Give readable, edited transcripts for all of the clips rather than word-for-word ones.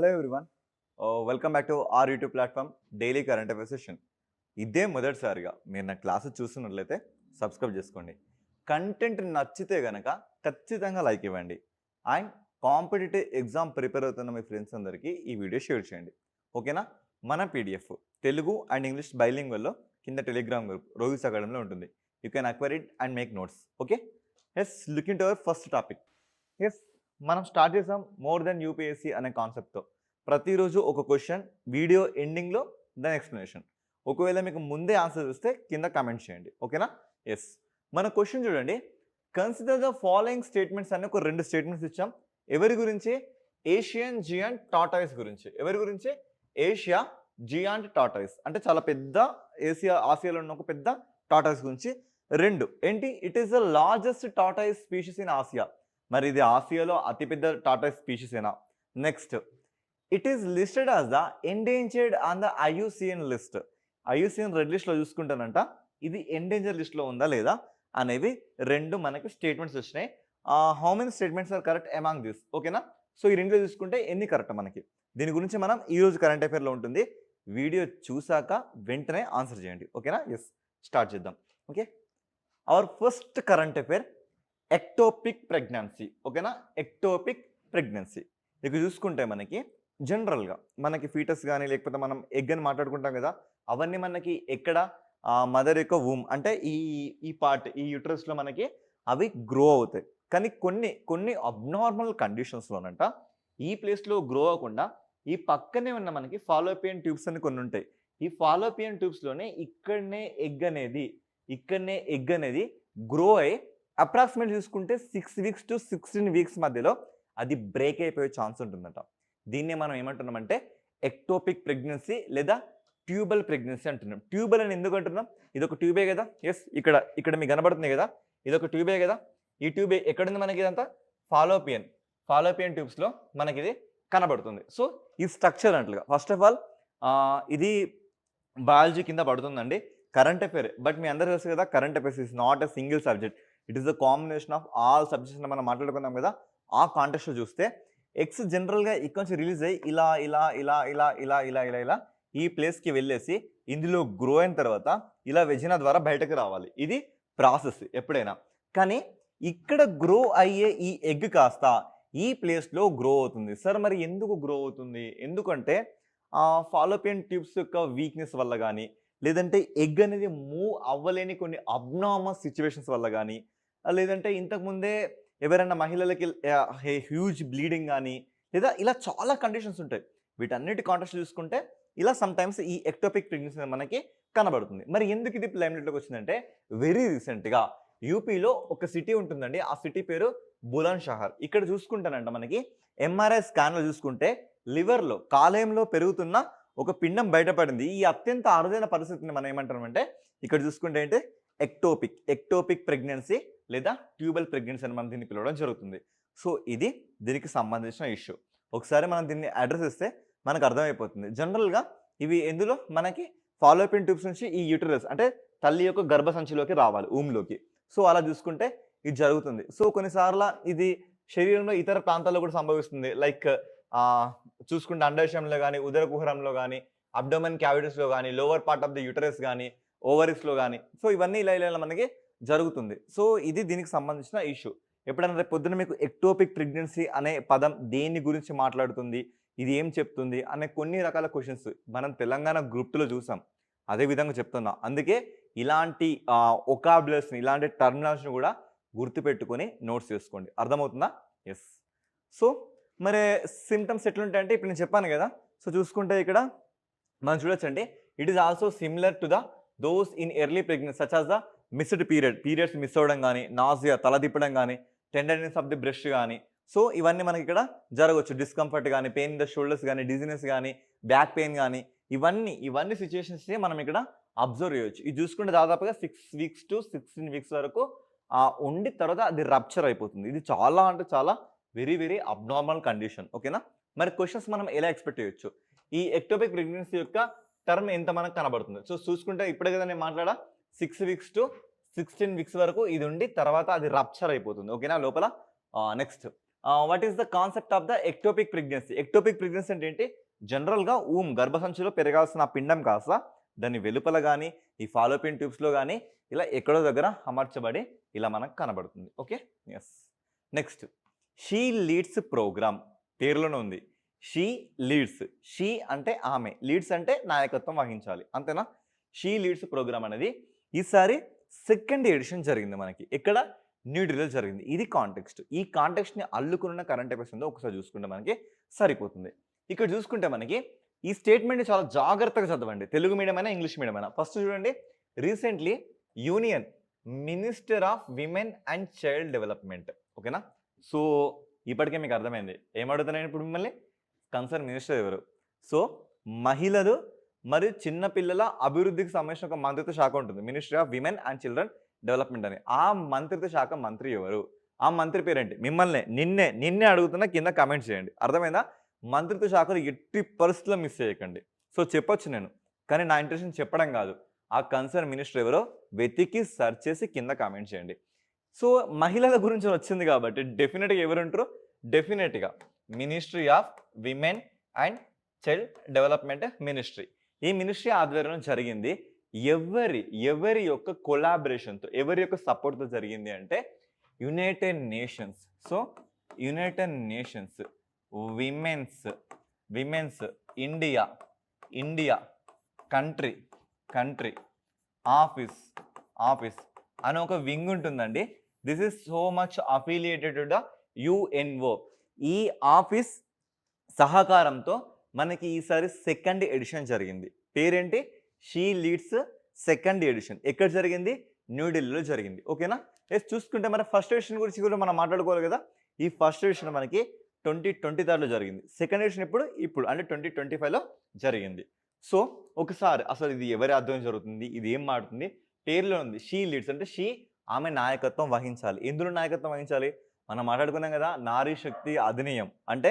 Hello everyone. Welcome back to our YouTube platform daily current affairs session. ఇదే మొదటిసారిగా మీరు నా క్లాసు చూస్తున్నట్లయితే సబ్స్క్రైబ్ చేసుకోండి. కంటెంట్ నచ్చితే గనక ఖచ్చితంగా లైక్ ఇవ్వండి. అండ్ కాంపిటేటివ్ ఎగ్జామ్ ప్రిపేర్ అవుతున్న మీ ఫ్రెండ్స్ అందరికీ ఈ వీడియో షేర్ చేయండి. ఓకేనా? మన పీడిఎఫ్ తెలుగు అండ్ ఇంగ్లీష్ బైలింగ్వల్లో కింద టెలిగ్రామ్ గ్రూప్ రోహిత్ అకాడమీలో ఉంటుంది. You can acquire it and make notes. Okay, yes, looking to our first topic. Yes, మనం స్టార్ట్ చేసాం మోర్ దెన్ యూపీఎస్సీ అనే కాన్సెప్ట్తో. ప్రతిరోజు ఒక క్వశ్చన్, వీడియో ఎండింగ్లో దాని ఎక్స్ప్లెనేషన్. ఒకవేళ మీకు ముందే ఆన్సర్ చూస్తే కింద కామెంట్ చేయండి. ఓకేనా? ఎస్, మన క్వశ్చన్ చూడండి. కన్సిడర్ ద ఫాలోయింగ్ స్టేట్మెంట్స్ అని ఒక 2 స్టేట్మెంట్స్ ఇచ్చాం. ఎవరి గురించి? ఏషియన్ జియాంట్ టార్టాయిస్ గురించి. ఎవరి గురించి? ఏషియా జియాంట్ టార్టాయిస్ అంటే చాలా పెద్ద ఆసియాలో ఉన్న ఒక పెద్ద టార్టాయిస్ గురించి. 2 ఏంటి? It is the largest tortoise species in Asia. మరి ఇది ఆసియాలో అతిపెద్ద టార్టాయిస్ స్పీషీస్ ఏనా? Next, it is listed as the endangered on the IUCN list. IUCN red లిస్ట్లో చూసుకుంటానంట, ఇది ఎండేంజర్ లిస్ట్లో ఉందా లేదా అనేవి 2 మనకి స్టేట్మెంట్స్ వచ్చినాయి. How many statements are correct among this? ఓకేనా? సో ఈ 2 చూసుకుంటే ఎన్ని కరెక్ట్ మనకి? దీని గురించి మనం ఈరోజు కరెంట్ అఫైర్లో ఉంటుంది. వీడియో చూసాక వెంటనే ఆన్సర్ చేయండి. ఓకేనా? ఎస్, స్టార్ట్ చేద్దాం. Okay, our first current affair ectopic pregnancy. ఓకేనా? ఎక్టోపిక్ ప్రెగ్నెన్సీ ఇక చూసుకుంటే మనకి జనరల్గా మనకి ఫీటస్ కానీ లేకపోతే మనం ఎగ్ అని మాట్లాడుకుంటాం కదా, అవన్నీ మనకి ఎక్కడ మదర్ యొక్క వూమ్ అంటే ఈ ఈ పార్ట్ ఈ యూట్రస్లో మనకి అవి గ్రో అవుతాయి. కానీ కొన్ని అబ్నార్మల్ కండిషన్స్లోనంట ఈ ప్లేస్లో గ్రో అవ్వకుండా ఈ పక్కనే ఉన్న మనకి ఫాలోపియన్ ట్యూబ్స్ అని కొన్ని ఉంటాయి. ఈ ఫాలోపియన్ ట్యూబ్స్లోనే ఇక్కడనే ఎగ్ అనేది గ్రో అయ్యి అప్రాక్సిమేట్ చూసుకుంటే 6 వీక్స్ టు 16 వీక్స్ మధ్యలో అది బ్రేక్ అయిపోయే ఛాన్స్ ఉంటుందట. దీన్నే మనం ఏమంటున్నామంటే ఎక్టోపిక్ ప్రెగ్నెన్సీ లేదా ట్యూబల్ ప్రెగ్నెన్సీ అంటున్నాం. ట్యూబల్ అని ఎందుకు అంటున్నాం? ఇది ఒక ట్యూబే కదా. ఎస్, ఇక్కడ మీకు కనబడుతుంది కదా, ఇది ఒక ట్యూబే కదా. ఈ ట్యూబ్ ఎక్కడుంది మనకి? ఇదంతా ఫాలోపియన్ ట్యూబ్స్లో మనకి ఇది కనబడుతుంది. సో ఈ స్ట్రక్చర్ అంటలుగా ఫస్ట్ ఆఫ్ ఆల్ ఇది బయాలజీ కింద పడుతుందండి, కరెంట్ అఫైర్. బట్ మీ అందరూ తెలుసు కదా, current affairs is not a single subject, it is the combination of all subjects మనం మాట్లాడుకున్నాం కదా. ఆ కాంటెక్స్ట్లో చూస్తే ఎగ్స్ జనరల్గా ఇక్కడ నుంచి రిలీజ్ అయ్యి ఇలా ఈ ప్లేస్కి వెళ్ళేసి ఇందులో గ్రో అయిన తర్వాత ఇలా వెజినా ద్వారా బయటకు రావాలి. ఇది ప్రాసెస్ ఎప్పుడైనా. కానీ ఇక్కడ గ్రో అయ్యే ఈ ఎగ్ కాస్త ఈ ప్లేస్లో గ్రో అవుతుంది. సార్ మరి ఎందుకు గ్రో అవుతుంది? ఎందుకంటే ఫాలోపియన్ ట్యూబ్స్ యొక్క వీక్నెస్ వల్ల కానీ, లేదంటే ఎగ్ అనేది మూవ్ అవ్వలేని కొన్ని అబ్నార్మల్ సిచ్యువేషన్స్ వల్ల కానీ, లేదంటే ఇంతకుముందే ఎవరైనా మహిళలకి హ్యూజ్ బ్లీడింగ్ కానీ, లేదా ఇలా చాలా కండిషన్స్ ఉంటాయి. వీటన్నిటి కాంటెక్స్ట్ చూసుకుంటే ఇలా సమ్టైమ్స్ ఈ ఎక్టోపిక్ ప్రెగ్నెన్సీ మనకి కనబడుతుంది. మరి ఎందుకు ఇది లైమ్లైట్లోకి వచ్చిందంటే, వెరీ రీసెంట్గా యూపీలో ఒక సిటీ ఉంటుందండి, ఆ సిటీ పేరు బులంద్ షహర్. ఇక్కడ చూసుకుంటానంట మనకి ఎంఆర్ఐ స్కాన్లో చూసుకుంటే లివర్లో కాలేయంలో పెరుగుతున్న ఒక పిండం బయటపడింది. ఈ అత్యంత అరుదైన పరిస్థితిని మనం ఏమంటామంటే ఇక్కడ చూసుకుంటే ఏంటి? ఎక్టోపిక్ ప్రెగ్నెన్సీ లేదా ట్యూబల్ ప్రెగ్నెన్సీ అని మనం దీన్ని పిలవడం జరుగుతుంది. సో ఇది దీనికి సంబంధించిన ఇష్యూ. ఒకసారి మనం దీన్ని అడ్రస్ ఇస్తే మనకు అర్థమైపోతుంది. జనరల్గా ఇవి ఎందులో మనకి ఫాలోపియన్ ట్యూబ్స్ నుంచి ఈ యూటరస్ అంటే తల్లి యొక్క గర్భసంచిలోకి రావాలి, ఊమ్లోకి. సో అలా చూసుకుంటే ఇది జరుగుతుంది. సో కొన్నిసార్లు ఇది శరీరంలో ఇతర ప్రాంతాల్లో కూడా సంభవిస్తుంది. లైక్ చూసుకుంటే అండాశయంలో కానీ, ఉదర కుహరంలో కానీ, అబ్డోమెన్ క్యావిటీస్లో కానీ, lower part of the uterus కానీ, ఓవరీస్లో కానీ. సో ఇవన్నీ ఇలా మనకి జరుగుతుంది. సో ఇది దీనికి సంబంధించిన ఇష్యూ. ఎప్పుడైనా రేపు పొద్దున మీకు ఎక్టోపిక్ ప్రెగ్నెన్సీ అనే పదం దేని గురించి మాట్లాడుతుంది, ఇది ఏం చెప్తుంది అనే కొన్ని రకాల క్వశ్చన్స్ మనం తెలంగాణ గ్రూప్ 2లో చూసాం. అదే విధంగా చెప్తున్నా. అందుకే ఇలాంటి ఒకాబులర్స్ని, ఇలాంటి టర్మినాలజీని కూడా గుర్తుపెట్టుకొని నోట్స్ చేసుకోండి. అర్థమవుతుందా? ఎస్. సో మరి సిమ్టమ్స్ ఎట్లుంటాయంటే ఇప్పుడు నేను చెప్పాను కదా. సో చూసుకుంటే ఇక్కడ మనం చూడొచ్చండి, it is also similar to the those in early pregnancy such as the missed periods miss అవ్వడం కానీ, నాజియా తల తిప్పడం కానీ, టెండర్నెస్ ఆఫ్ ది బ్రెస్ట్ కానీ. సో ఇవన్నీ మనకి ఇక్కడ జరగవచ్చు. డిస్కంఫర్ట్ కానీ, పెయిన్ ఇన్ ద షోల్డర్స్ కానీ, డిజినెస్ కానీ, బ్యాక్ పెయిన్ కానీ, ఇవన్నీ సిచ్యువేషన్స్ని మనం ఇక్కడ అబ్జర్వ్ చేయవచ్చు. ఇది చూసుకుంటే దాదాపుగా 6 వీక్స్ టు 16 వీక్స్ వరకు ఉండి తర్వాత అది రప్చర్ అయిపోతుంది. ఇది చాలా అంటే చాలా వెరీ అబ్నార్మల్ కండిషన్. ఓకేనా? మరి క్వశ్చన్స్ మనం ఎలా ఎక్స్పెక్ట్ చేయొచ్చు? ఈ ఎక్టోపిక్ ప్రెగ్నెన్సీ యొక్క టర్మ్ ఎంత మనకు కనబడుతుంది? సో చూసుకుంటే ఇప్పుడే కదా నేను మాట్లాడా, 6 వీక్స్ టు 16 వీక్స్ వరకు ఇది ఉండి తర్వాత అది రప్చర్ అయిపోతుంది. ఓకేనా? లోపల next what is the concept of the ectopic pregnancy? Ectopic pregnancy అంటే ఏంటి? జనరల్‌గా గర్భసంచిలో పెరగాల్సిన ఆ పిండం కాస్త దాని వెలుపల గాని, ఈ ఫాలోపియన్ ట్యూబ్స్‌లో గాని ఇలా ఎక్కడో దగ్గర అమర్చబడి ఇలా మనకు కనబడుతుంది. Okay. Yes. Next she leads programme పేరులోనే ఉంది. She leads. షీ అంటే ఆమె, లీడ్స్ అంటే నాయకత్వం వహించాలి. అంతేనా? షీ లీడ్స్ ప్రోగ్రామ్ అనేది ఈసారి సెకండ్ ఎడిషన్ జరిగింది మనకి. ఎక్కడ? న్యూఢిల్లీలో జరిగింది. ఇది కాంటెక్స్ట్. ఈ కాంటెక్స్ట్‌ని అల్లుకున్న కరెంట్ అఫైర్స్ ఉందో ఒకసారి చూసుకుంటే మనకి సరిపోతుంది. ఇక్కడ చూసుకుంటే మనకి ఈ స్టేట్మెంట్‌ని చాలా జాగ్రత్తగా చదవండి. తెలుగు మీడియం అయినా, ఇంగ్లీష్ మీడియం అయినా. ఫస్ట్ చూడండి. Recently union minister of women and child development. ఓకేనా? సో, ఇప్పటికే మీకు అర్థమైంది. ఏం అడుగుతున్నాను ఇప్పుడు మిమ్మల్ని? కన్సర్న్ మినిస్టర్ ఎవరు? సో, మహిళలు మరియు చిన్న పిల్లల అభివృద్ధికి సంబంధించిన ఒక మంత్రిత్వ శాఖ ఉంటుంది. Ministry of women and children development అని. ఆ మంత్రిత్వ శాఖ మంత్రి ఎవరు? ఆ మంత్రి పేరేంటి? మిమ్మల్నే నిన్నే అడుగుతున్నా, కింద కామెంట్ చేయండి. అర్థమైందా? మంత్రిత్వ శాఖలు ఎట్టి పరిస్థితుల్లో మిస్ చేయకండి. సో, చెప్పొచ్చు నేను. కానీ నా ఇంటెన్షన్ చెప్పడం కాదు. ఆ కన్సర్న్ మినిస్టర్ ఎవరో వెతికి సెర్చ్ చేసి కింద కామెంట్ చేయండి. సో, మహిళల గురించి వచ్చింది కాబట్టి డెఫినిట్‌గా ఎవరుంటారు? డెఫినిట్‌గా ministry of women and child development ministry. ఈ మినిస్ట్రీ ఆధ్వర్యంలో జరిగింది. ఎవరి యొక్క కొలాబరేషన్‌తో, ఎవరి యొక్క సపోర్ట్‌తో జరిగింది అంటే United Nations. So, United Nations women's India country office అని ఒక వింగ్ ఉంటుందండి. This is so much affiliated to the UNO. ఈ ఆఫీస్ సహకారంతో మనకి ఈసారి సెకండ్ ఎడిషన్ జరిగింది. పేరేంటి? She leads second edition. ఎక్కడ జరిగింది? న్యూఢిల్లీలో జరిగింది. ఓకేనా? చూసుకుంటే మరి ఫస్ట్ ఎడిషన్ గురించి కూడా మనం మాట్లాడుకోవాలి కదా. ఈ ఫస్ట్ ఎడిషన్ మనకి 2023లో జరిగింది. సెకండ్ ఎడిషన్ ఇప్పుడు అంటే 2025లో జరిగింది. సో, ఒకసారి అసలు ఇది ఎవరి ఆధ్వర్యం జరుగుతుంది? ఇది ఏం మాట్లాడుతుంది? పేరులో ఉంది షీ లీడ్స్ అంటే ఆమె నాయకత్వం వహించాలి. ఎందులో నాయకత్వం వహించాలి? మనం మాట్లాడుకున్నాం కదా, నారీ శక్తి అధినియం అంటే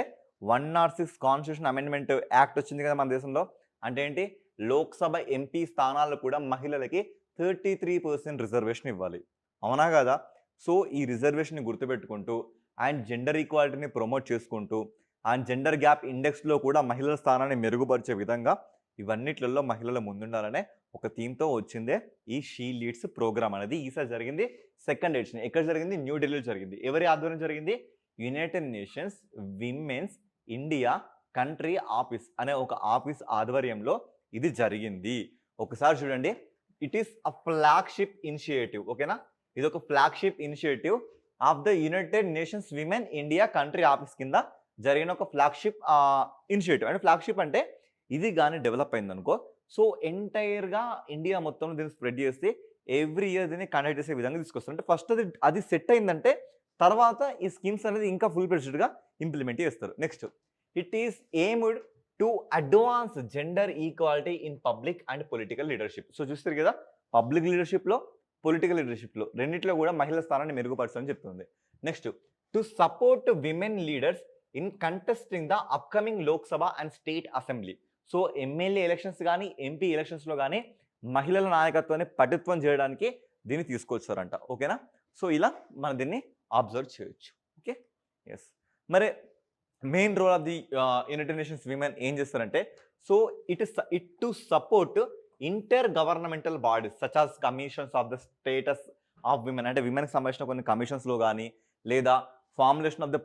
106 కాన్స్టిట్యూషన్ అమెండ్మెంట్ యాక్ట్ వచ్చింది కదా మన దేశంలో. అంటే ఏంటి? లోక్సభ ఎంపీ స్థానాలు కూడా మహిళలకి 33% రిజర్వేషన్ ఇవ్వాలి. అవునా కదా? సో, ఈ రిజర్వేషన్ని గుర్తుపెట్టుకుంటూ అండ్ జెండర్ ఈక్వాలిటీని ప్రమోట్ చేసుకుంటూ అండ్ జెండర్ గ్యాప్ ఇండెక్స్లో కూడా మహిళల స్థానాన్ని మెరుగుపరిచే విధంగా ఇవన్నిట్లలో మహిళలు ముందుండాలనే ఒక థీమ్తో వచ్చిందే ఈ షీ లీడ్స్ ప్రోగ్రామ్ అనేది. ఈసారి జరిగింది సెకండ్ ఎడిషన్. ఎక్కడ జరిగింది? న్యూఢిల్లీలో జరిగింది. ఎవరి ఆధ్వర్యం జరిగింది? United Nations women's India country office అనే ఒక ఆఫీస్ ఆధ్వర్యంలో ఇది జరిగింది. ఒకసారి చూడండి. It is a flagship initiative. ఓకేనా? ఇది ఒక flagship initiative of the United Nations women India country office కింద జరిగిన ఒక ఫ్లాగ్షిప్ ఇనిషియేటివ్. అంటే ఫ్లాగ్షిప్ అంటే ఇది కానీ డెవలప్ అయిందనుకో, సో ఎంటైర్గా ఇండియా మొత్తం దీన్ని స్ప్రెడ్ చేసి ఎవ్రీ ఇయర్ దీన్ని కండక్ట్ చేసే విధంగా తీసుకొస్తారు. అంటే ఫస్ట్ అది సెట్ అయిందంటే తర్వాత ఈ స్కీమ్స్ అనేది ఇంకా ఫుల్ ఫ్లెడ్జ్డ్‌గా ఇంప్లిమెంట్ చేస్తారు. Next, it is aimed to advance gender equality in public and political leadership. So చూస్తారు కదా, పబ్లిక్ లీడర్షిప్లో, పొలిటికల్ లీడర్షిప్లో రెండిట్లో కూడా మహిళల స్థానాన్ని మెరుగుపరచాలని చెప్తుంది. Next, to support women leaders in contesting the upcoming Lok Sabha and state assembly. So MLA elections కానీ, MP ఎలక్షన్స్లో కానీ మహిళల నాయకత్వాన్ని పటిత్వం చేయడానికి దీన్ని తీసుకొచ్చారంట. ఓకేనా? సో ఇలా మనం దీన్ని అబ్జర్వ్ చేయొచ్చు. ఓకే. ఎస్. మరి main role of the United Nations women ఏం చేస్తారంటే, so it to support intergovernmental bodies such as commissions of the status of women. అంటే విమెన్కి సంబంధించిన కొన్ని కమిషన్స్లో కానీ, లేదా ఫార్ములేషన్ ఆఫ్ ద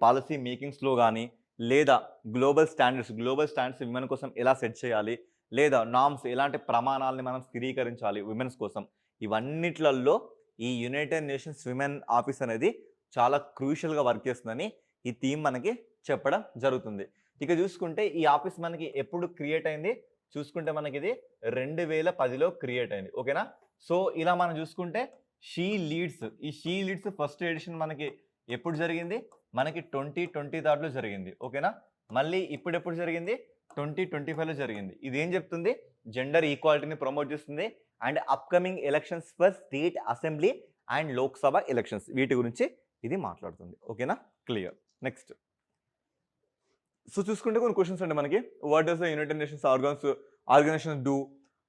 పాలసీ మేకింగ్స్లో కానీ, లేదా గ్లోబల్ స్టాండర్డ్స్ విమెన్ కోసం ఎలా సెట్ చేయాలి, లేదా నామ్స్ ఎలాంటి ప్రమాణాలని మనం స్థిరీకరించాలి విమెన్స్ కోసం, ఇవన్నిట్లలో ఈ యునైటెడ్ నేషన్స్ విమెన్ ఆఫీస్ అనేది చాలా క్రూషియల్గా వర్క్ చేస్తుందని ఈ థీమ్ మనకి చెప్పడం జరుగుతుంది. ఇక చూసుకుంటే ఈ ఆఫీస్ మనకి ఎప్పుడు క్రియేట్ అయింది చూసుకుంటే మనకి ఇది 2010లో క్రియేట్ అయింది. ఓకేనా? సో ఇలా మనం చూసుకుంటే ఈ షీ లీడ్స్ ఫస్ట్ ఎడిషన్ మనకి ఎప్పుడు జరిగింది? మనకి 2023లో జరిగింది. ఓకేనా? మళ్ళీ ఎప్పుడు జరిగింది? 2025లో జరిగింది. ఇది ఏం చెప్తుంది? జెండర్ ఈక్వాలిటీని ప్రమోట్ చేస్తుంది and upcoming elections for state assembly and Lok Sabha elections వీటి గురించి ఇది మాట్లాడుతుంది. ఓకేనా? క్లియర్. నెక్స్ట్, సో చూసుకుంటే కొన్ని క్వశ్చన్స్ అండి మనకి. What does the United Nations organisation do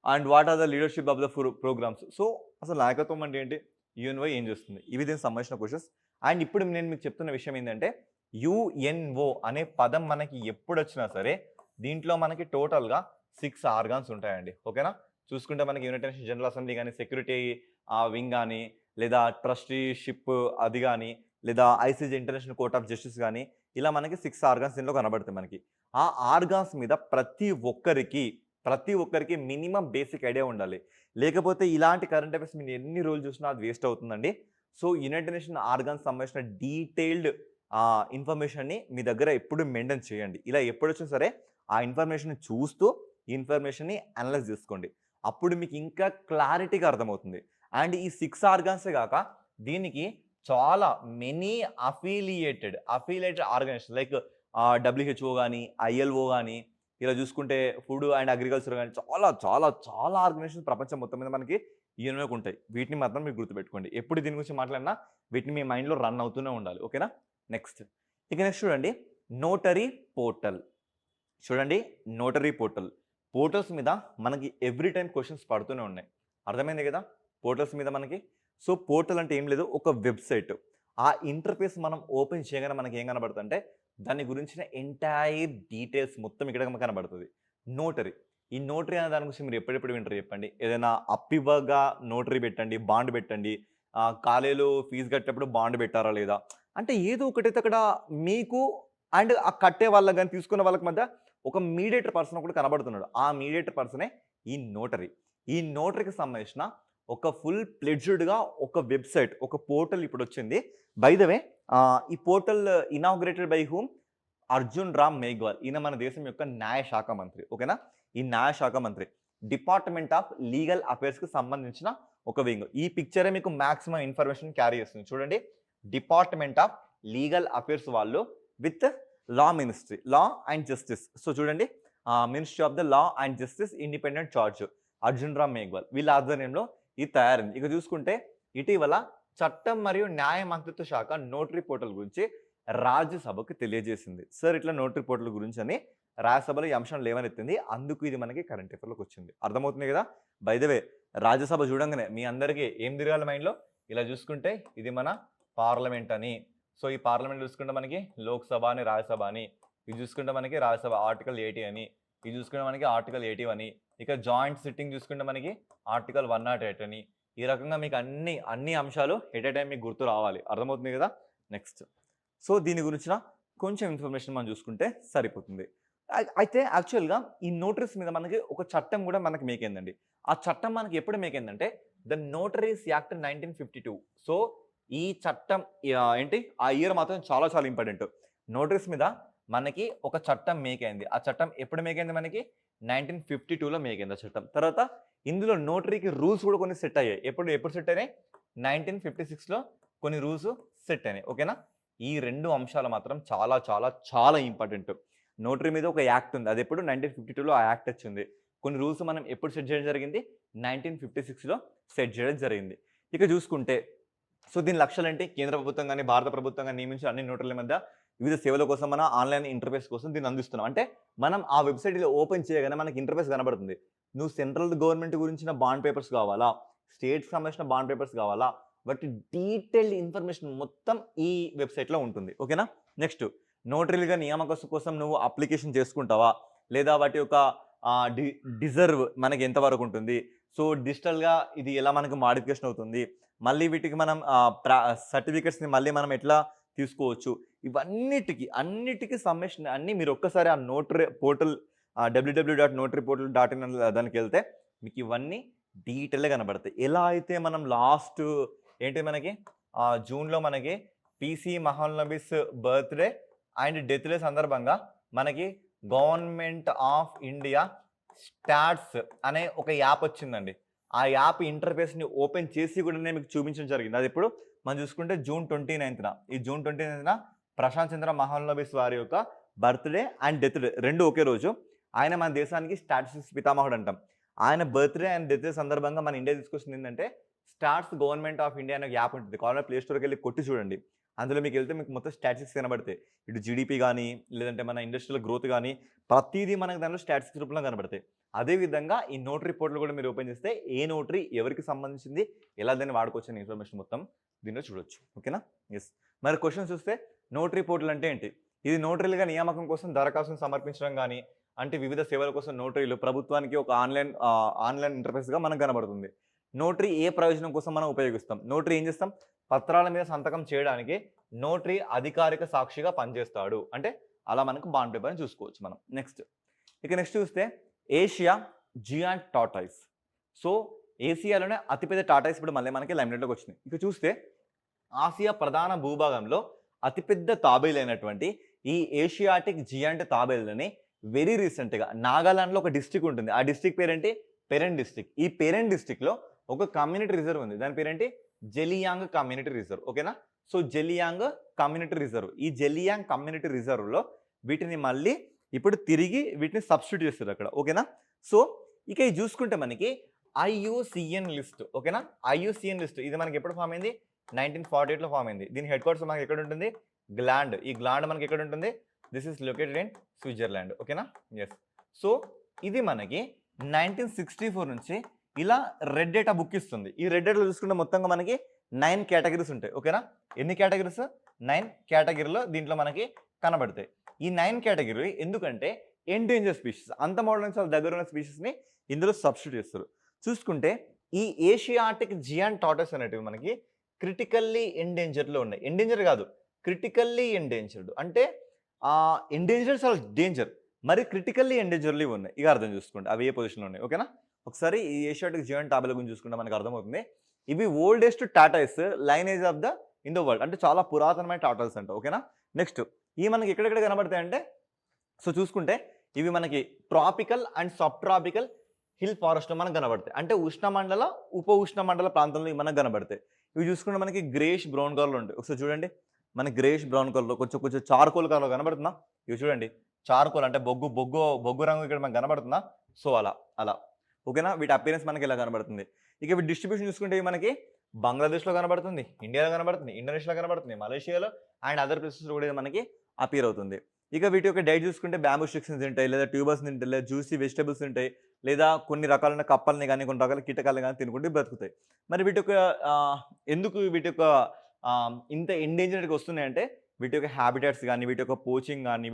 and what are the leadership of the programmes. So అసలు నాయకత్వం అంటే ఏంటి? యుఎన్ఓ ఏం చేస్తుంది? ఇవి దీనికి సంబంధించిన క్వశ్చన్స్. అండ్ ఇప్పుడు నేను మీకు చెప్తున్న విషయం ఏంటంటే, యుఎన్ఓ అనే పదం మనకి ఎప్పుడొచ్చినా సరే దీంట్లో మనకి టోటల్‌గా 6 ఆర్గాన్స్ ఉంటాయండి. ఓకేనా? చూసుకుంటే మనకి యునైటెడ్ నేషన్స్ జనరల్ అసెంబ్లీ గాని, సెక్యూరిటీ వింగ్ గాని, లేదా ట్రస్టీషిప్ అది గాని, లేదా ICJ international court of justice గాని, ఇలా మనకి 6 ఆర్గాన్స్ దీనిలో కనబడతాయి మనకి. ఆ ఆర్గాన్స్ మీద ప్రతి ఒక్కరికి మినిమమ్ బేసిక్ ఐడియా ఉండాలి. లేకపోతే ఇలాంటి కరెంట్ అఫైర్స్ మీరు ఎన్ని రోజులు చూసినా అది వేస్ట్ అవుతుందండి. సో, యునైటెడ్ నేషన్ ఆర్గాన్స్ సంబంధించిన డీటెయిల్డ్ ఇన్ఫర్మేషన్‌ని మీ దగ్గర ఎప్పుడు మెయింటైన్ చేయండి. ఇలా ఎప్పుడొచ్చినా సరే ఆ ఇన్ఫర్మేషన్‌ని చూస్తూ, ఈ ఇన్ఫర్మేషన్‌ని అనలైజ్ చేసుకోండి. అప్పుడు మీకు ఇంకా క్లారిటీగా అర్థమవుతుంది. అండ్ ఈ 6 ఆర్గాన్సే గాక దీనికి చాలా many affiliated organisation like WHO గాని, ఐఎల్ఓ గాని, ఇలా చూసుకుంటే ఫుడ్ అండ్ అగ్రికల్చర్ గాని చాలా ఆర్గనైజేషన్స్ ప్రపంచం మొత్తం మీద మనకి యూఎన్ఓకి ఉంటాయి. వీటిని మాత్రం మీరు గుర్తుపెట్టుకోండి. ఎప్పుడు దీని గురించి మాట్లాడినా వీటిని మీ మైండ్‌లో రన్ అవుతూనే ఉండాలి. ఓకేనా? నెక్స్ట్. నెక్స్ట్ చూడండి నోటరీ పోర్టల్. చూడండి నోటరీ పోర్టల్. పోర్టల్స్ మీద మనకి ఎవ్రీ టైమ్ క్వెషన్స్ పడుతూనే ఉన్నాయి. అర్థమైంది కదా? పోర్టల్స్ మీద మనకి. సో, పోర్టల్ అంటే ఏం లేదు ఒక వెబ్‌సైట్. ఆ ఇంటర్‌ఫేస్ మనం ఓపెన్ చేయగానే మనకి ఏం కనబడుతుందంటే దాని గురించిన ఎంటైర్ డీటెయిల్స్ మొత్తం ఇక్కడ కనబడుతది. నోటరీ. ఈ నోటరీ అనే దాని గురించి మీరు ఎప్పుడెప్పుడు వింటారు చెప్పండి? ఏదైనా అప్పివ్వగా నోటరీ పెట్టండి, బాండ్ పెట్టండి. కాలేజీలో ఫీజు కట్టేటప్పుడు బాండ్ పెట్టారా లేదా? అంటే ఏదో ఒకటైతే అక్కడ మీకు అండ్ ఆ కట్టే వాళ్ళకి గాని, తీసుకున్న వాళ్ళకి మధ్య ఒక మీడియేటర్ పర్సన్ ఒకడు కనబడుతున్నాడు. ఆ మీడియేటర్ పర్సనే ఈ నోటరీ. ఈ నోటరీకి సంబంధించిన ఒక ఫుల్ ప్లెడ్జ్డ్‌గా ఒక వెబ్‌సైట్, ఒక పోర్టల్ ఇప్పుడొచ్చింది. బై ద వే ఈ portal inaugurated by whom? Arjun Ram Meghwal. ఈయన మన దేశం యొక్క న్యాయ శాఖ మంత్రి. ఓకేనా? ఈ న్యాయ శాఖ మంత్రి. డిపార్ట్మెంట్ ఆఫ్ లీగల్ అఫైర్స్‌కి సంబంధించిన ఒక వింగ్. ఈ పిక్చరే మీకు మాక్సిమం ఇన్ఫర్మేషన్ క్యారీ చేస్తుంది. చూడండి. డిపార్ట్మెంట్ ఆఫ్ లీగల్ అఫైర్స్ వాళ్ళు with law ministry, law and justice. So, చూడండి ministry of the law and justice independent charge Arjun Ram Meghwal. వీళ్ళ ఆధ్వర్యంలో ఇది తయారైంది. ఇక చూసుకుంటే ఇటీవల చట్టం మరియు న్యాయ మంత్రిత్వ శాఖ నోటరీ పోర్టల్ గురించి రాజ్యసభకు తెలియజేసింది. సార్ ఇట్లా నోటరీ పోర్టల్ గురించి అని రాజ్యసభలో ఈ అంశం లేవనెత్తింది. అందుకు ఇది మనకి కరెంట్ అఫైర్‌లోకి వచ్చింది. అర్థమవుతుంది కదా? బై ద వే రాజ్యసభ చూడంగానే మీ అందరికీ ఏం తిరగాలి మైండ్‌లో? ఇలా చూసుకుంటే ఇది మన పార్లమెంట్ అని. సో, ఈ పార్లమెంట్ చూసుకుంటే మనకి లోక్‌సభ అని, రాజ్యసభ అని. ఇది చూసుకుంటే మనకి రాజ్యసభ ఆర్టికల్ 80 అని. ఇది చూసుకుంటే మనకి ఆర్టికల్ 81 అని. ఇక జాయింట్ సిట్టింగ్ చూసుకుంటే మనకి ఆర్టికల్ 108 అని. ఈ రకంగా మీకు అన్ని అంశాలు ఎట్ ఎ టైమ్ మీకు గుర్తు రావాలి. అర్థమవుతుంది కదా? నెక్స్ట్. సో, దీని గురించిన కొంచెం ఇన్ఫర్మేషన్ మనం చూసుకుంటే సరిపోతుంది. అయితే యాక్చువల్‌గా ఈ నోటరీస్ మీద మనకి ఒక చట్టం కూడా మనకి మేక్ అయిందండి. ఆ చట్టం మనకి ఎప్పుడు మేక్ అయిందంటే ద నోటరీస్ యాక్ట్ 1952. సో, ఈ చట్టం ఏంటి ఆ ఇయర్ మాత్రం చాలా ఇంపార్టెంట్. నోటరీస్ మీద మనకి ఒక చట్టం మేక్ అయింది. ఆ చట్టం ఎప్పుడు మేక్ అయింది మనకి? 1952లో మేక్ అయింది ఆ చట్టం. తర్వాత ఇందులో నోటరీకి రూల్స్ కూడా కొన్ని సెట్ అయ్యాయి. ఎప్పుడు సెట్ అయినాయి? 1956లో కొన్ని రూల్స్ సెట్ అయినాయి. ఓకేనా? ఈ 2 అంశాలు మాత్రం చాలా ఇంపార్టెంట్. నోటరీ మీద ఒక యాక్ట్ ఉంది. అది ఎప్పుడు 1952లో ఆ యాక్ట్ వచ్చింది. కొన్ని రూల్స్ మనం ఎప్పుడు సెట్ చేయడం జరిగింది? 1956లో సెట్ చేయడం జరిగింది. ఇక చూసుకుంటే సో, దీని లక్ష్యాలేంటి? కేంద్ర ప్రభుత్వం గాని, భారత ప్రభుత్వం గాని నియమించిన అన్ని నోటరీల మధ్య వివిధ సేవల కోసం మన ఆన్‌లైన్ ఇంటర్‌ఫేస్ కోసం దీన్ని అందిస్తున్నాం. అంటే మనం ఆ వెబ్‌సైట్ ఇలా ఓపెన్ చేయగానే మనకి ఇంటర్‌ఫేస్ కనబడుతుంది. నువ్వు సెంట్రల్ గవర్నమెంట్ గురించిన బాండ్ పేపర్స్ కావాలా? స్టేట్‌కి సంబంధించిన బాండ్ పేపర్స్ కావాలా? వాటి డీటెయిల్డ్ ఇన్ఫర్మేషన్ మొత్తం ఈ వెబ్‌సైట్‌లో ఉంటుంది. ఓకేనా? నెక్స్ట్ నోటరీలుగా నియామకం కోసం నువ్వు అప్లికేషన్ చేసుకుంటావా? లేదా వాటి యొక్క ఆహ్, డి డిజర్వ్ మనకి ఎంత వరకు ఉంటుంది? సో, డిజిటల్‌గా ఇది ఎలా మనకు మోడిఫికేషన్ అవుతుంది? మళ్ళీ వీటికి మనం సర్టిఫికేట్స్‌ని మళ్ళీ మనం ఎట్లా తీసుకోవచ్చు? అన్నిటికి సమ్మేషన్ అన్నీ మీరు ఒక్కసారి ఆ నోటరీ పోర్టల్ www.notaryportal.in దానికెళ్తే మీకు ఇవన్నీ డీటెయిల్‌గా కనబడతాయి. ఎలా అయితే మనం లాస్ట్ ఏంటి మనకి జూన్‌లో మనకి PC Mahalanobis birthday and death day సందర్భంగా మనకి గవర్నమెంట్ ఆఫ్ ఇండియా స్టాట్స్ అనే ఒక యాప్ వచ్చిందండి. ఆ యాప్ ఇంటర్‌ఫేస్‌ని ఓపెన్ చేసి కూడా నేను మీకు చూపించడం జరిగింది. అదెప్పుడు మనం చూసుకుంటే జూన్ 29న. ఈ జూన్ 29న ప్రశాంత్ చంద్ర మహాలనబిస్ వారి యొక్క బర్త్‌డే అండ్ డెత్ డే 2 ఒకే రోజు. ఆయన మన దేశానికి స్టాటిస్టిక్స్ పితామహుడు అంటాం. ఆయన బర్త్‌డే అండ్ డెత్ డే సందర్భంగా మన ఇండియా తీసుకొచ్చింది ఏంటంటే స్టాట్స్ గవర్నమెంట్ ఆఫ్ ఇండియా అనే ఒక యాప్ ఉంటుంది. కావాలంటే ప్లే స్టోర్‌కెళ్ళి కొట్టి చూడండి. అందులో మీకెళ్తే మీకు మొత్తం స్టాటిస్టిక్స్ కనబడతాయి. ఇటు జీడీపీ గాని, లేదంటే మన ఇండస్ట్రియల్ గ్రోత్ గాని, ప్రతీదీ మనకు దాంట్లో స్టాటిస్టిక్స్ రూపంలో కనబడతాయి. అదేవిధంగా ఈ నోటరీ పోర్టల్ కూడా మీరు ఓపెన్ చేస్తే ఏ నోటరీ ఎవరికి సంబంధించింది, ఎలా దాన్ని వాడుకోవచ్చు అనే ఇన్ఫర్మేషన్ మొత్తం దీనిలో చూడొచ్చు. ఓకేనా? ఎస్. మరి క్వశ్చన్ చూస్తే నోటరీ పోర్టల్ అంటే ఏంటి? ఇది నోటరీలుగా నియామకం కోసం దరఖాస్తును సమర్పించడం కానీ, అంటే వివిధ సేవల కోసం నోటరీలు ప్రభుత్వానికి ఒక ఆన్లైన్ ఇంటర్ఫేస్గా మనకు కనబడుతుంది. నోటరీ ఏ ప్రయోజనం కోసం మనం ఉపయోగిస్తాం? నోటరీ ఏం చేస్తాం? పత్రాల మీద సంతకం చేయడానికి నోటరీ అధికారిక సాక్షిగా పనిచేస్తాడు. అంటే అలా మనకు బాండ్ పేపర్ అని చూసుకోవచ్చు మనం. నెక్స్ట్ చూస్తే ఏషియా జియాంట్ టార్టాయిస్. సో ఏసియాలోనే అతిపెద్ద టార్టాయిస్ ఇప్పుడు మళ్ళీ మనకి లైమ్లైట్లోకి వచ్చింది. ఇక చూస్తే ఆసియా ప్రధాన భూభాగంలో అతిపెద్ద తాబేలైనటువంటి ఈ ఏషియాటిక్ జియాంట్ తాబేలని వెరీ రీసెంట్గా నాగాలాండ్లో ఒక డిస్ట్రిక్ట్ ఉంటుంది. ఆ డిస్ట్రిక్ట్ పేరేంటి? పెరెన్ డిస్ట్రిక్ట్. ఈ పెరెన్ డిస్ట్రిక్ట్లో ఒక కమ్యూనిటీ రిజర్వ్ ఉంది. దాని పేరేంటి? Zeliang community reserve. ఓకేనా? So Zeliang community reserve. ఈ జెలియాంగ్ కమ్యూనిటీ రిజర్వ్లో వీటిని మళ్ళీ ఇప్పుడు తిరిగి వీటిని సబ్స్టిట్యూట్ చేస్తారు అక్కడ. ఓకేనా? సో ఇక ఇది చూసుకుంటే మనకి ఐయుసిఎన్ లిస్ట్. ఓకేనా? ఐయుసిఎన్ లిస్ట్ ఇది మనకి ఎప్పుడు ఫామ్ అయింది? 1948లో ఫామ్ అయింది. దీని హెడ్ క్వార్టర్స్ మనకి ఎక్కడ ఉంటుంది? గ్లాండ్. ఈ గ్లాండ్ మనకి ఎక్కడ ఉంటుంది? This is located in Switzerland. ఓకేనా? ఎస్. సో ఇది మనకి 1964 నుంచి ఇలా రెడ్ డేటా బుక్ ఇస్తుంది. ఈ రెడ్ డేటాలో చూసుకుంటే మొత్తంగా మనకి 9 కేటగిరీస్ ఉంటాయి. ఓకేనా? ఎన్ని కేటగిరీస్? 9 కేటగిరీలో దీంట్లో మనకి కనబడతాయి. ఈ 9 కేటగిరీ ఎందుకంటే ఎండేంజర్ స్పీషీస్, అంత మోడల్ నుంచి వాళ్ళ దగ్గర ఉన్న స్పీషీస్ని ఇందులో సబ్స్టిట్యూట్ చేస్తారు. చూసుకుంటే ఈ ఏషియాటిక్ జియాంట్ టార్టాయిస్ అనేటివి మనకి క్రిటికల్లీ ఎండేంజర్లో ఉన్నాయి. ఎండేంజర్ కాదు, క్రిటికల్లీ ఎండేంజర్డ్. అంటే ఎండేంజర్స్ ఆర్ డేంజర్, మరి క్రిటికల్లీ ఎండేంజర్లీ ఉన్నాయి. ఇక అర్థం చూసుకోండి అవి ఏ పొజిషన్లో ఉన్నాయి. ఓకేనా? ఒకసారి ఈ ఏషియాటిక్ జియాంట్ టాబేల గురించి చూసుకుంటే మనకు అర్థమవుతుంది. ఇవి oldest tortoise lineage of the in the world, అంటే చాలా పురాతనమైన టార్టాయిస్ అంట. ఓకేనా? నెక్స్ట్ ఇవి మనకి ఎక్కడెక్కడ కనబడతాయి అంటే, సో చూసుకుంటే ఇవి మనకి tropical and sub tropical hill ఫారెస్ట్లో మనకు కనబడతాయి. అంటే ఉష్ణమండల ఉప ఉష్ణమండల ప్రాంతంలో మనకు కనబడతాయి. ఇవి చూసుకుంటే మనకి గ్రేష్ బ్రౌన్ కలర్లో ఉంటాయి. ఒకసారి చూడండి, మనకి గ్రేష్ బ్రౌన్ కలర్లో కొంచెం చార్కోల్ కలర్లో కనబడుతుందా? ఇవి చూడండి, చార్కోల్ అంటే బొగ్గు రంగు ఇక్కడ మనకు కనబడుతుందా? సో అలా. ఓకేనా? వీటి అపియరెన్స్ మనకి ఇలా కనబడుతుంది. ఇక వీటి డిస్ట్రిబ్యూషన్ చూసుకుంటే మనకి బంగ్లాదేశ్లో కనబడుతుంది, ఇండియాలో కనబడుతుంది, ఇండోనేషియాలో కనబడుతుంది, మలేషియాలో అండ్ అదర్ ప్లేసెస్లో కూడా మనకి అపియర్ అవుతుంది. ఇక వీటి యొక్క డైట్ చూసుకుంటే బ్యాంబూ స్టిక్స్ తింటాయి, లేదా ట్యూబర్స్ తింటాయి, లేదా జ్యూసీ వెజిటబుల్స్ తింటాయి, లేదా కొన్ని రకాలైన కప్పల్ని కానీ కొన్ని రకాల కీటకాలను కానీ తినుకుంటూ బ్రతుకుతాయి. మరి వీటి యొక్క ఎందుకు వీటి యొక్క ఇంత ఎండేంజర్డ్గా వస్తున్నాయంటే వీటి యొక్క హ్యాబిటాట్స్ కానీ, వీటి యొక్క పోచింగ్ కానీ,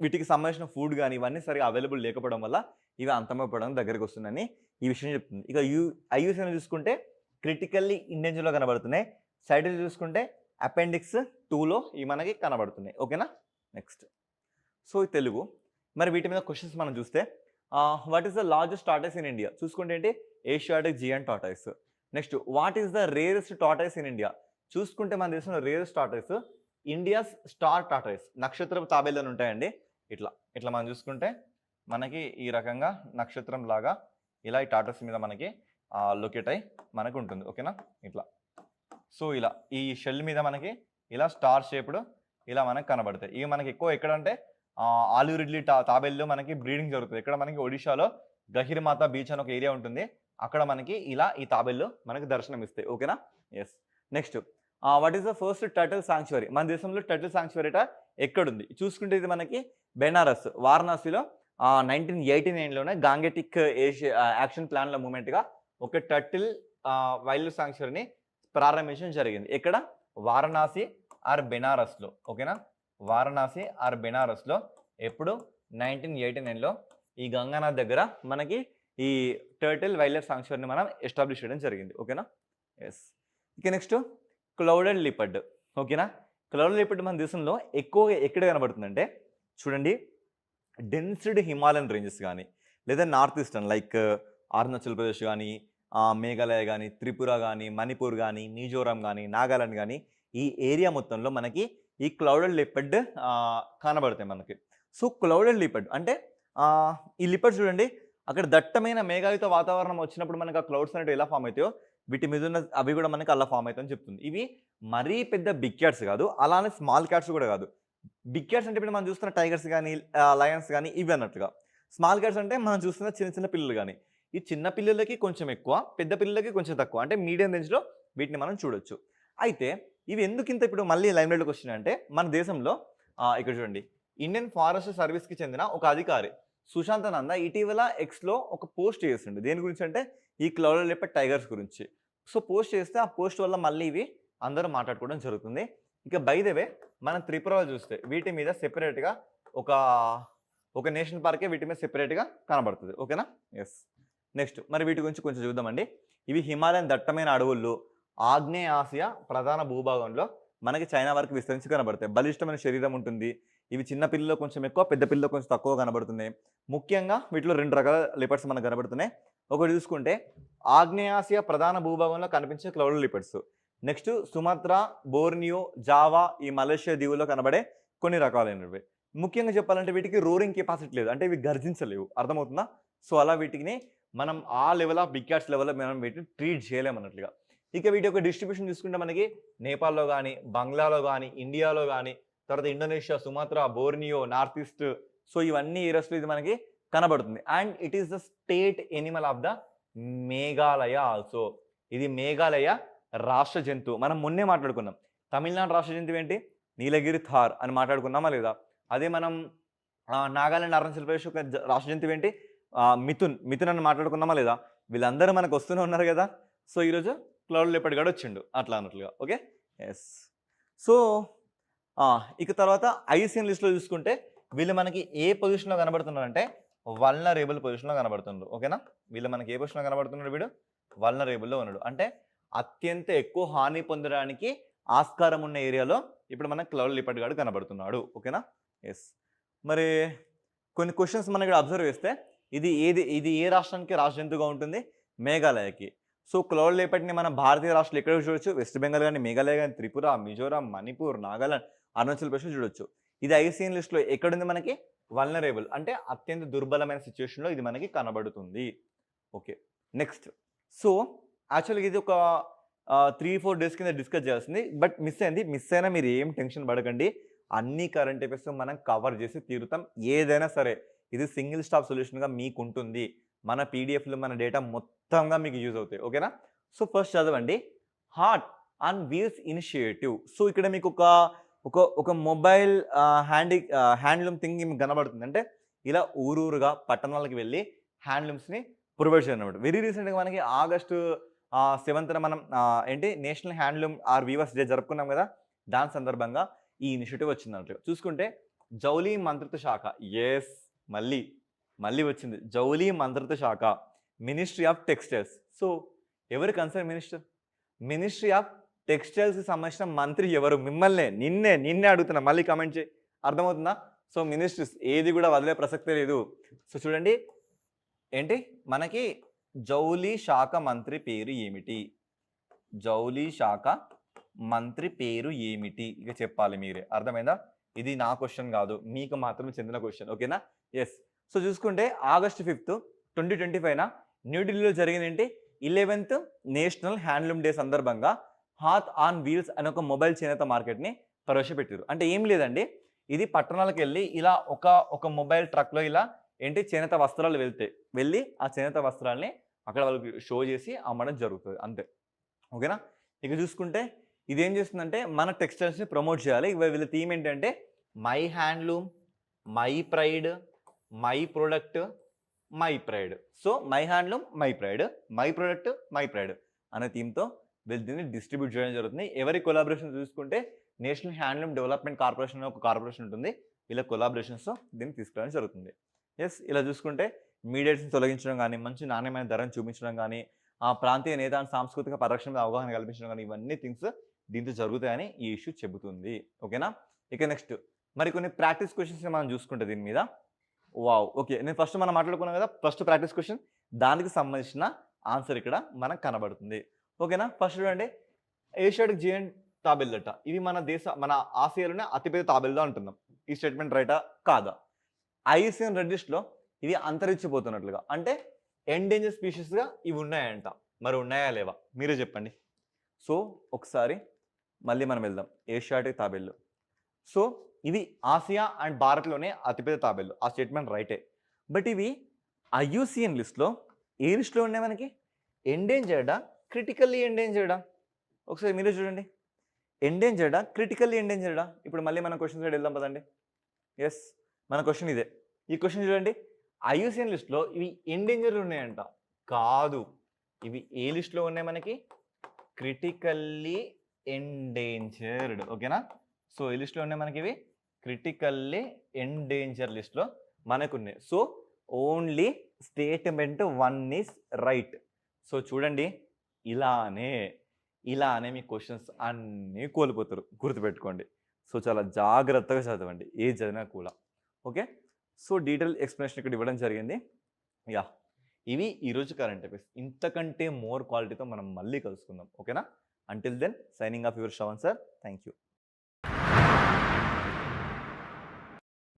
వీటికి సంబంధించిన ఫుడ్ కానీ ఇవన్నీ సరిగా అవైలబుల్ లేకపోవడం వల్ల ఇవి అంతమైపోవడం దగ్గరికి వస్తుందని ఈ విషయం చెప్తుంది. ఇక ఐయుసిఎన్ చూసుకుంటే క్రిటికల్లీ ఎండేంజర్లో కనబడుతున్నాయి. సైటిల్ చూసుకుంటే అపెండిక్స్ 2లో ఇవి మనకి కనబడుతున్నాయి. ఓకేనా? Next so Telugu. మరి వీటి మీద క్వశ్చన్స్ మనం చూస్తే what is the largest tortoise in India? చూసుకుంటే ఏంటి? Asiatic giant tortoise. Next what is the rarest tortoise in India? చూసుకుంటే మన దేశంలో rarest tortoise India's star tortoise, నక్షత్రపు తాబేలు ఉంటాయండి. ఇట్లా మనం చూసుకుంటే మనకి ఈ రకంగా నక్షత్రం లాగా ఇలా ఈ టార్టాయిస్ మీద మనకి లొకేట్ అయి మనకు ఉంటుంది. ఓకేనా? ఇట్లా. సో ఇలా ఈ షెల్ మీద మనకి ఇలా స్టార్ షేప్డ్ ఇలా మనకు కనబడతాయి. ఇవి మనకి ఎక్కువ ఎక్కడంటే ఆలివ్ రిడ్లీ తాబేల్లో మనకి బ్రీడింగ్ జరుగుతుంది. ఇక్కడ మనకి ఒడిశాలో గహిర్మాత బీచ్ అని ఒక ఏరియా ఉంటుంది. అక్కడ మనకి ఇలా ఈ తాబేళ్ళు మనకి దర్శనం ఇస్తాయి. ఓకేనా? Yes. Next what is the first turtle sanctuary? మన దేశంలో టర్టిల్ సాంక్చురీ ఎక్కడుంది? చూసుకుంటే ఇది మనకి బెనారస్, వారణాసిలో 1989లోనే గాంగెటిక్ యాక్షన్ ప్లాన్ల మూమెంట్గా ఒక టర్టిల్ వైల్డ్ లైఫ్ సాంక్చురీని ప్రారంభించడం జరిగింది. ఎక్కడ? వారణాసి ఆర్ బెనారస్లో. ఓకేనా? వారణాసి ఆర్ బెనారస్లో ఎప్పుడు? 1989లో ఈ గంగానది దగ్గర మనకి ఈ టర్టిల్ వైల్డ్ లైఫ్ సాంక్చురీని మనం ఎస్టాబ్లిష్ చేయడం జరిగింది. ఓకేనా? ఎస్. ఇక నెక్స్ట్ క్లౌడెడ్ లిపర్డ్. ఓకేనా? క్లౌడెడ్ లిపర్డ్ మన దేశంలో ఎక్కువగా ఎక్కడ కనబడుతుందంటే చూడండి, డెన్స్డ్ హిమాలయన్ రేంజెస్ కానీ, లేదా north eastern like Arunachal Pradesh కానీ, మేఘాలయ కానీ, త్రిపుర కానీ, మణిపూర్ కానీ, మిజోరాం కానీ, నాగాలాండ్ కానీ ఈ ఏరియా మొత్తంలో మనకి ఈ క్లౌడెడ్ లిపర్డ్ కనబడతాయి మనకి. సో క్లౌడెడ్ లిపర్డ్ అంటే ఈ లిపర్డ్ చూడండి, అక్కడ దట్టమైన మేఘాయుత వాతావరణం వచ్చినప్పుడు మనకి ఆ క్లౌడ్స్ అనేవి ఎలా ఫామ్ అవుతాయో వీటి మీద ఉన్న అవి కూడా మనకి అలా ఫామ్ అవుతాయని చెప్తుంది. ఇవి మరీ పెద్ద బిగ్ క్యాట్స్ కాదు, అలానే స్మాల్ క్యాట్స్ కూడా కాదు. బిగ్ క్యాట్స్ అంటే ఇప్పుడు మనం చూస్తున్న టైగర్స్ కానీ, లయన్స్ కానీ ఇవి అన్నట్టుగా. స్మాల్ క్యాట్స్ అంటే మనం చూస్తున్న చిన్న పిల్లలు కానీ. ఈ చిన్న పిల్లలకి కొంచెం ఎక్కువ, పెద్ద పిల్లలకి కొంచెం తక్కువ, అంటే మీడియం రేంజ్లో వీటిని మనం చూడొచ్చు. అయితే ఇవి ఎందుకు ఇంత ఇప్పుడు మళ్ళీ లైమ్లైట్లోకి వచ్చినాయంటే మన దేశంలో ఇక్కడ చూడండి, ఇండియన్ ఫారెస్ట్ సర్వీస్కి చెందిన ఒక అధికారి సుశాంత్ నంద ఇటీవల ఎక్స్‌లో ఒక పోస్ట్ చేసిండు. దేని గురించి అంటే ఈ క్లౌడ్ లెపర్డ్ టైగర్స్ గురించి. సో, పోస్ట్ చేస్తే ఆ పోస్ట్ వల్ల మళ్ళీ ఇవి అందరూ మాట్లాడుకోవడం జరుగుతుంది. ఇక బై ద వే మనం త్రిపురలో చూస్తే వీటి మీద సెపరేట్‌గా ఒక, ఒక నేషనల్ పార్కే వీటి మీద సెపరేట్‌గా కనబడుతది. ఓకేనా? యెస్. నెక్స్ట్ మరి వీటి గురించి కొంచెం చూద్దామండి. ఇవి హిమాలయన్ దట్టమైన అడవుల్లో ఆగ్నేయ ఆసియా ప్రధాన భూభాగంలో మనకి చైనా వరకు విస్తరించి కనబడతాయి. బలిష్టమైన శరీరం ఉంటుంది. ఇవి చిన్న పిల్లల్లో కొంచెం ఎక్కువ, పెద్ద పిల్లల్లో కొంచెం తక్కువ కనబడుతున్నాయి. ముఖ్యంగా వీటిలో 2 రకాల లిపర్డ్స్ మనకు కనబడుతున్నాయి. ఒకటి చూసుకుంటే ఆగ్నేయాసియా ప్రధాన భూభాగంలో కనిపించే cloud leopards. Next Sumatra, Borneo, Java ఈ మలేషియా దీవుల్లో కనబడే కొన్ని రకాలైనవి. ముఖ్యంగా చెప్పాలంటే వీటికి రోరింగ్ కెపాసిటీ లేదు. అంటే ఇవి గర్జించలేవు. అర్థమవుతుందా? సో, అలా వీటిని మనం ఆ లెవెల్ ఆఫ్ బిగ్ క్యాట్స్ లెవెల్‌లో మనం వీటిని ట్రీట్ చేయలేమన్నట్లుగా. ఇక వీటి యొక్క డిస్ట్రిబ్యూషన్ చూసుకుంటే మనకి నేపాల్‌లో గాని, బంగ్లాలో గాని, ఇండియాలో గాని, తర్వాత Indonesia, సుమాత్రా, Borneo, north east so, ఇవన్నీ ఏరియాస్‌లో ఇది మనకి కనబడుతుంది. And it is the state Animal of the Meghalaya also. ఇది మేఘాలయ రాష్ట్ర జంతువు. మనం మొన్నే మాట్లాడుకున్నాం. తమిళనాడు రాష్ట్ర జంతువు ఏంటి? నీలగిరి థార్ అని మాట్లాడుకున్నామా లేదా? అదే మనం నాగాలాండ్ అరుణాచల్ ప్రదేశ్ యొక్క రాష్ట్ర జంతువు ఏంటి? మిథున్ అని మాట్లాడుకున్నామా లేదా? వీళ్ళందరూ మనకు వస్తూనే ఉన్నారు గదా! సో, ఈరోజు క్లౌడ్ లెపర్డ్ గాడు వచ్చిండు. అట్లా అన్నట్లుగా. ఓకే. యెస్. సో, ఇక తర్వాత ఐసీఎన్ లిస్ట్‌లో చూసుకుంటే వీళ్ళు మనకి ఏ పొజిషన్‌లో కనబడుతున్నారంటే వల్నరేబుల్ పొజిషన్‌లో కనబడుతుండ్రు. ఓకేనా? వీళ్ళు మనకి ఏ పొజిషన్‌లో కనబడుతున్నాడు వీడు? వల్నరేబుల్‌లో ఉన్నాడు. అంటే అత్యంత ఎక్కువ హాని పొందడానికి ఆస్కారం ఉన్న ఏరియాలో ఇప్పుడు మనకు క్లౌడ్ లెపర్డ్ గాడు కనబడుతున్నాడు. ఓకేనా? యెస్. మరి కొన్ని క్వెషన్స్ మనం ఇక్కడ అబ్జర్వ్ చేస్తే ఇది ఏ రాష్ట్రానికి రాష్ట్ర జంతువుగా ఉంటుంది? మేఘాలయకి. సో, క్లౌడ్ లెపర్డ్‌ని మన భారతీయ రాష్ట్రాలు ఎక్కడ చూడొచ్చు? వెస్ట్ బెంగాల్ గాని, మేఘాలయ గాని, త్రిపుర, మిజోరాం, మణిపూర్, నాగాలాండ్, అరుణాచల్ ప్రదేశ్‌లో చూడొచ్చు. ఇది ఐసీఎన్ లిస్ట్‌లో ఎక్కడుంది మనకి? వల్నరేబుల్ అంటే అత్యంత దుర్బలమైన సిట్యుయేషన్‌లో ఇది మనకి కనబడుతుంది. ఓకే. నెక్స్ట్. సో, యాక్చువల్‌గా ఇది ఒక 3, 4 డేస్ కింద డిస్కస్ చేయాల్సింది. బట్ మిస్ అయింది. మిస్ అయినా మీరు ఏం టెన్షన్ పడకండి. అన్ని కరెంట్ అఫైర్స్ మనం కవర్ చేసి తీరుతాం. ఏదైనా సరే ఇది సింగిల్ స్టాప్ సొల్యూషన్‌గా మీకుంటుంది. మన పీడీఎఫ్‌లో మన డేటా మొత్తంగా మీకు యూజ్ అవుతాయి. ఓకేనా? సో, ఫస్ట్ చదవండి. Heart on wheels initiative. So, ఇక్కడ మీకు ఒక మొబైల్ హ్యాండ్లూమ్ థింగ్ మీకు కనబడుతుంది. అంటే ఇలా ఊరూరుగా పట్టణాలకు వెళ్ళి హ్యాండ్లూమ్స్‌ని ప్రొవైడ్ చేయనమాట. వెరీ రీసెంట్‌గా మనకి ఆగస్టు 7న మనం national handloom or weavers day జరుపుకున్నాం కదా! దాని సందర్భంగా ఈ ఇనిషియేటివ్ వచ్చిందన్నట్లుగా. చూసుకుంటే జౌళి మంత్రిత్వ శాఖ. యెస్. మళ్ళీ వచ్చింది. జౌళి మంత్రిత్వ శాఖ. Ministry of textiles. సో, ఎవరు కన్సర్న్ మినిస్టర్? మినిస్ట్రీ ఆఫ్ టెక్స్టైల్స్‌కి సంబంధించిన మంత్రి ఎవరు? నిన్నే అడుగుతున్నా. మళ్ళీ కామెంట్ చేయి. అర్థమవుతుందా? సో, మినిస్ట్రీస్ ఏది కూడా వదిలే ప్రసక్తే లేదు. సో, చూడండి ఏంటి మనకి జౌళి శాఖ మంత్రి పేరు ఏమిటి? జౌళి శాఖ మంత్రి పేరు ఏమిటి? ఇక చెప్పాలి మీరే. అర్థమైందా? ఇది నా క్వెషన్ కాదు. మీకు మాత్రమే చెందిన క్వెషన్. ఓకేనా? యెస్. సో, చూసుకుంటే ఆగస్ట్ 5, 2025న న్యూఢిల్లీలో జరిగిందేంటి? 11th నేషనల్ హ్యాండ్లూమ్ డే సందర్భంగా హాత్ ఆన్ వీల్స్ అనే ఒక మొబైల్ చేనేత మార్కెట్‌ని ప్రవేశపెట్టారు. అంటే ఏం లేదండి. ఇది పట్టణాలకెళ్ళి ఇలా ఒక మొబైల్ ట్రక్‌లో ఇలా చేనేత వస్త్రాలు వెళ్ళి ఆ చేనేత వస్త్రాల్ని అక్కడ వాళ్ళకి షో చేసి అమ్మడం జరుగుతది. అంతే. ఓకేనా? ఇక చూసుకుంటే ఇదేం చేస్తుందంటే మన టెక్స్టైల్స్‌ని ప్రమోట్ చేయాలి. వీళ్ళ థీమ్ ఏంటంటే my handloom, my pride, my product, my pride. So, my handloom, my pride, my product, my pride అనే థీమ్‌తో వీళ్ళు దీన్ని డిస్ట్రిబ్యూట్ చేయడం జరుగుతుంది. ఎవరి కొలాబరేషన్ చూసుకుంటే నేషనల్ హ్యాండ్లూమ్ డెవలప్మెంట్ కార్పొరేషన్ అనే ఒక కార్పొరేషన్ ఉంటుంది. వీళ్ళ కొలాబరేషన్స్‌తో దీన్ని తీసుకురావడం జరుగుతుంది. యెస్. ఇలా చూసుకుంటే మీడియేట్స్‌ని తొలగించడం గాని, మంచి నాణ్యమైన ధరను చూపించడం గాని, ప్రాంతీయ నేత అండ్ సాంస్కృతిక పరిరక్షణ మీద అవగాహన కల్పించడం గాని, ఇవన్నీ థింగ్స్ దీంతో జరుగుతాయని ఈ ఇష్యూ చెబుతుంది. ఓకేనా? ఇక నెక్స్ట్ మరి కొన్ని ప్రాక్టీస్ క్వెషన్స్‌ని మనం చూసుకుంటే దీని మీద. వావ్! ఓకే. నేను ఫస్ట్ మనం మాట్లాడుకున్నాం కదా! First practice question. దానికి సంబంధించిన ఆన్సర్ ఇక్కడ మనకు కనబడుతుంది. ఓకేనా? ఫస్ట్ చూడండి. ఏషియాటిక్ జియంట్ తాబేళ్లట. ఇవి మన ఆసియాలోనే అతిపెద్ద తాబేళ్లు అంటున్నాం. ఈ స్టేట్మెంట్ రైటా? కాదా? ఐసీఎన్ రెడ్ లిస్ట్‌లో ఇవి అంతరించిపోతున్నట్లుగా. అంటే ఎండేంజర్ స్పీషీస్‌గా ఇవి ఉన్నాయంట. మరి ఉన్నాయా లేవా? మీరే చెప్పండి. సో, ఒకసారి మళ్ళీ మనం వెళ్దాం. ఏషియాటిక్ తాబేళ్లు. సో, ఇవి ఆసియా అండ్ భారత్‌లోనే అతిపెద్ద తాబేళ్లు. ఆ స్టేట్మెంట్ రైటే. బట్ ఇవి ఐయూసీఎన్ లిస్ట్‌లో ఏ లిస్ట్‌లో ఉన్నాయి మనకి? ఎండేంజర్డా? క్రిటికల్లీ ఎండేంజర్డా? ఒకసారి మీరే చూడండి. ఎండేంజర్డా? క్రిటికల్లీ ఎండేంజర్డా? ఇప్పుడు మళ్ళీ మనం క్వెషన్ సైడ్ వెళ్దాం పదండి. యెస్. మన క్వెషన్ ఇదే. ఈ క్వెషన్ చూడండి. ఐయుసిఎన్ లిస్ట్లో ఇవి ఎండేంజర్ ఉన్నాయంట. కాదు, ఇవి ఏ లిస్ట్లో ఉన్నాయి మనకి? Critically endangered. ఓకేనా? సో ఈ లిస్ట్లో ఉన్నాయి మనకి ఇవి క్రిటికల్లీ ఎండేంజర్ లిస్ట్లో మనకు ఉన్నాయి. So only statement 1 is right. So చూడండి, ఇలానే మీ క్వశ్చన్స్ అన్నీ కోల్పోతారు, గుర్తుపెట్టుకోండి. సో చాలా జాగ్రత్తగా చదవండి ఏది చదివినా కూడా. ఓకే, సో డీటెయిల్ ఎక్స్ప్లెనేషన్ ఇక్కడ ఇవ్వడం జరిగింది. యా, ఇవి ఈరోజు కరెంట్ అఫైర్స్. ఇంతకంటే మోర్ క్వాలిటీతో మనం మళ్ళీ కలుసుకుందాం. ఓకేనా? Until then signing off your Shravan sir. Thank you.